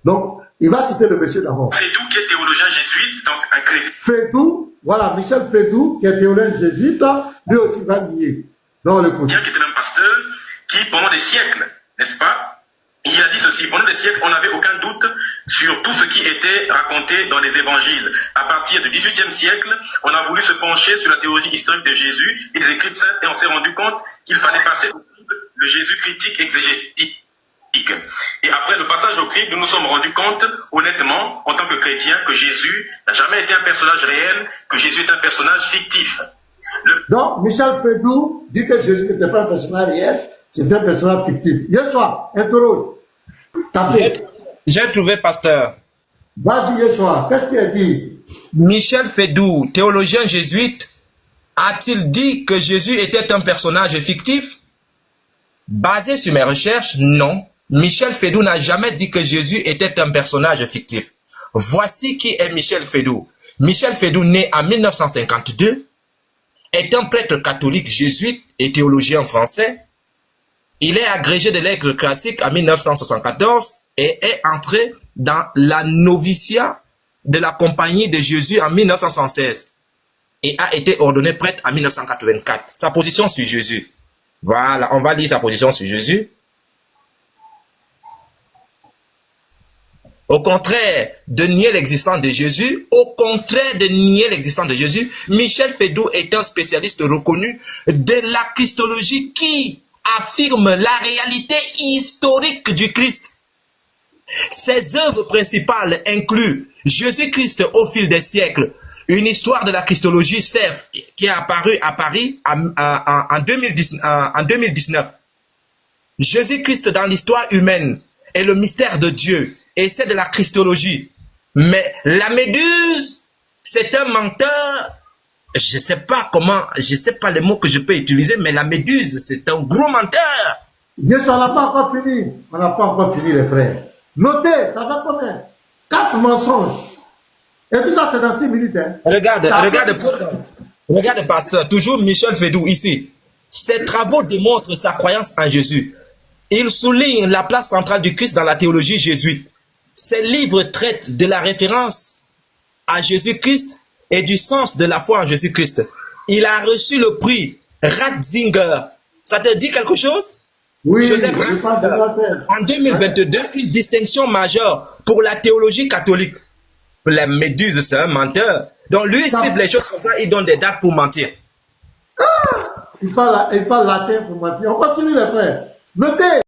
Donc, il va citer le monsieur d'abord. Fédou, qui est théologien jésuite, donc un chrétien. Fédou, voilà, Michel Fédou, qui est théologien jésuite, lui aussi va nier. Donc, le Qui était même pasteur, qui pendant des siècles, n'est-ce pas, il a dit ceci: pendant des siècles, on n'avait aucun doute sur tout ce qui était raconté dans les évangiles. À partir du XVIIIe siècle, on a voulu se pencher sur la théologie historique de Jésus et des écrits saints, et on s'est rendu compte qu'il fallait passer le Jésus critique exégétique. Et après le passage au crible, nous nous sommes rendus compte, honnêtement, en tant que chrétiens, que Jésus n'a jamais été un personnage réel, que Jésus est un personnage fictif. Donc, Michel Fédou dit que Jésus n'était pas un personnage réel, c'était un personnage fictif. Yeshua, interroge. J'ai trouvé, pasteur. Vas-y, Yeshua, qu'est-ce qu'il a dit? Michel Fédou, théologien jésuite, a-t-il dit que Jésus était un personnage fictif? Basé sur mes recherches, non. Michel Fédou n'a jamais dit que Jésus était un personnage fictif. Voici qui est Michel Fédou. Michel Fédou, né en 1952, est un prêtre catholique jésuite et théologien français. Il est agrégé de l'Aigle classique en 1974 et est entré dans la noviciat de la Compagnie de Jésus en 1976 et a été ordonné prêtre en 1984. Sa position sur Jésus. Voilà, on va lire sa position sur Jésus. Au contraire de nier l'existence de Jésus, Michel Fédou est un spécialiste reconnu de la christologie qui affirme la réalité historique du Christ. Ses œuvres principales incluent Jésus-Christ au fil des siècles, une histoire de la christologie CEF qui est apparue à Paris en 2019. Jésus-Christ dans l'histoire humaine et le mystère de Dieu, et c'est de la christologie. Mais la Méduse, c'est un menteur. Je ne sais pas les mots que je peux utiliser, mais la Méduse, c'est un gros menteur. Dieu, on n'a pas encore fini. On n'a pas encore fini, les frères. Notez, ça va combien? 4 mensonges. Et tout ça, c'est dans 6 minutes. Hein. Regarde, pasteur, toujours Michel Fédou ici. Ses travaux démontrent sa croyance en Jésus. Il souligne la place centrale du Christ dans la théologie jésuite. Ses livres traitent de la référence à Jésus-Christ et du sens de la foi en Jésus-Christ. Il a reçu le prix Ratzinger. Ça te dit quelque chose? Oui, Joseph Ratzinger. En 2022, une distinction majeure pour la théologie catholique. La Méduse, c'est un menteur. Donc lui, il cible les choses comme ça, il donne des dates pour mentir. Il parle latin pour mentir. On continue les frères. Notez.